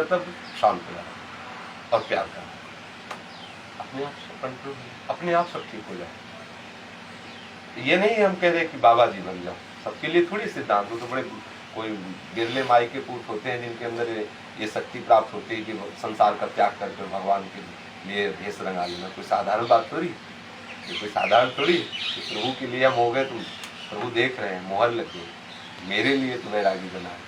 तब शांत हो जाए और प्यार करना, अपने आप सब कंट्रोल, अपने आप सब ठीक हो जाए। ये नहीं हम कह रहे कि बाबा जी बन जाओ, सबके लिए थोड़ी सिद्धांत हो, तो बड़े कोई बिरले माई के पूत होते हैं जिनके अंदर ये शक्ति प्राप्त होती है कि संसार का त्याग करके भगवान के लिए भेष रंगा लेना। कोई साधारण बात थोड़ी, ये कोई साधारण थोड़ी। प्रभु के लिए हम हो गए, तुम प्रभु देख रहे हैं, मोहर लग गई, मेरे लिए तुम्हें रागी बना है।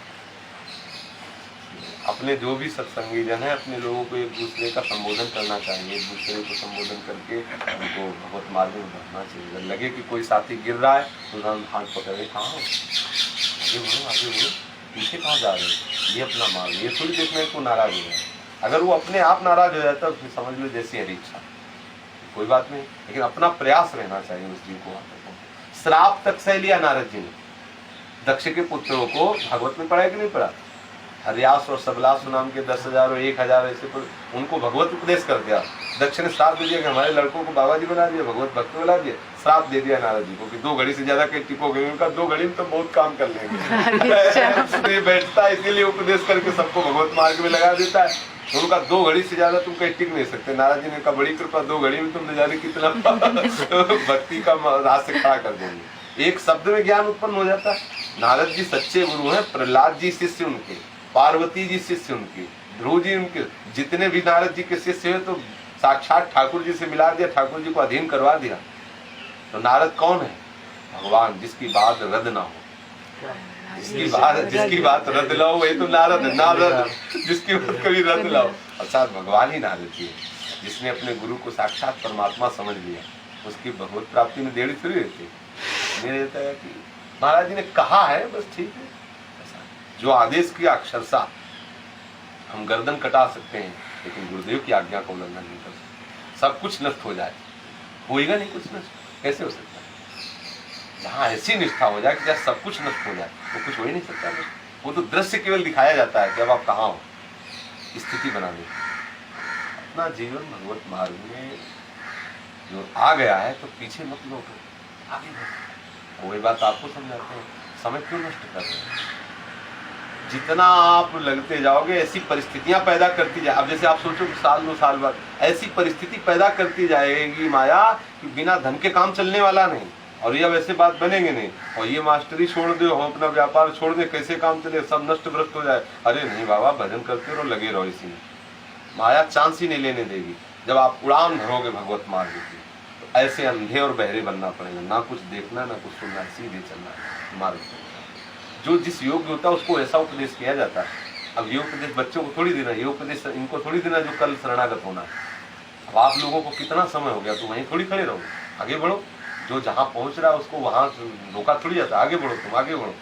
अपने जो भी सत्संगी जन है, अपने लोगों को एक दूसरे का संबोधन करना चाहिए, एक दूसरे को संबोधन करके उनको भगवत मार्ग में बढ़ना चाहिए। अगर लगे कि कोई साथी गिर रहा है तो हम हाथ पकड़े, कहाँ हो, आगे बढ़ो आगे बढ़ो, पीछे कहाँ जा रहे हो, ये अपना मार्ग। ये थोड़ी देखना है को नाराज हो जाए, अगर वो अपने आप नाराज हो जाता है तो समझ लो जैसी हरी इच्छा, कोई बात नहीं, लेकिन अपना प्रयास रहना चाहिए उस जीव को। श्राप तक सह लिया नारद जी ने, दक्ष के पुत्रों को भगवत में पढ़ा कि नहीं पढ़ा, हरियास और सबलास नाम के 10,000 और 1,000 ऐसे उनको भगवत उपदेश कर दिया। दक्ष ने श्राप दे दिया कि हमारे लड़कों को बाबा जी बना दिया, भगवत भक्त बना दिया, श्राप दे दिया नारद जी को कि 2 घड़ी से ज्यादा कहीं टिकोगे, उनका 2 घड़ी में तो बहुत काम कर लेंगे। तो ये बैठता है इसीलिए उपदेश करके सबको भगवत मार्ग में लगा देता है। उनका 2 घड़ी से ज्यादा तुम कहीं टिक नहीं सकते। नारद जी ने कहा बड़ी कृपा, 2 घड़ी में तुम न जाने कितना भक्ति का रास्ते खड़ा कर देंगे। एक शब्द में ज्ञान उत्पन्न हो जाता है। नारद जी सच्चे गुरु हैं, प्रहलाद जी शिष्य उनके, पार्वती जी शिष्य उनकी, ध्रुव जी उनके, जितने भी नारद जी के शिष्य हैं तो साक्षात ठाकुर जी से मिला दिया, ठाकुर जी को अधीन करवा दिया। तो नारद कौन है? भगवान, जिसकी बात रद्द ना हो, जिसकी बात रद्द लाओ वही तो नारद है। नारद जिसकी बात कभी रद्द लाओ, अर्थात भगवान ही नारद जी है। जिसने अपने गुरु को साक्षात परमात्मा समझ लिया, उसकी भगवत प्राप्ति में देरी थोड़ी रहती। मेरे कहता है कि महाराज जी ने कहा है, बस ठीक है, जो आदेश किया अक्षरशः हम गर्दन कटा सकते हैं, लेकिन गुरुदेव की आज्ञा का उल्लंघन नहीं कर सकते। सब कुछ नष्ट हो जाए, होएगा नहीं कुछ नष्ट, कैसे हो सकता है? जहाँ ऐसी निष्ठा हो जाए कि जहाँ सब कुछ नष्ट हो जाए, तो कुछ हो ही नहीं सकता। वो तो दृश्य केवल दिखाया जाता है कि अब आप कहाँ हो, स्थिति बना दे। अपना जीवन भगवत मार्ग में जो आ गया है तो पीछे मत लौटो, आगे बढ़ो। वही बात आपको समझाते हैं, समय क्यों नष्ट कर रहे हैं? जितना आप लगते जाओगे ऐसी परिस्थितियां पैदा करती जाए। अब जैसे आप सोचो कि साल 2 साल बाद ऐसी परिस्थिति पैदा करती जाएगी माया कि बिना धन के काम चलने वाला नहीं, और ये अब ऐसे बात बनेंगे नहीं, और ये मास्टरी छोड़ दो, हम अपना व्यापार छोड़ दे, कैसे काम चले, सब नष्ट भ्रष्ट हो जाए। अरे नहीं बाबा, भजन करते रहो, लगे रहो इसी में, माया चांस ही नहीं लेने देगी। जब आप उड़ान भरोगे भगवत मार्ग की, तो ऐसे अंधे और बहरे बनना पड़ेगा, ना कुछ देखना ना कुछ सुनना, सीधे चलना मार्ग। जो जिस योग्य होता है उसको ऐसा उपदेश किया जाता है। अब ये उपदेश बच्चों को थोड़ी देना, ये उपदेश इनको थोड़ी देना जो कल शरणागत होना है। अब आप लोगों को कितना समय हो गया, तो वहीं थोड़ी खड़े रहो, आगे बढ़ो। जो जहाँ पहुंच रहा है उसको वहां रोका थोड़ी जाता है, आगे बढ़ो, तुम आगे बढ़ो।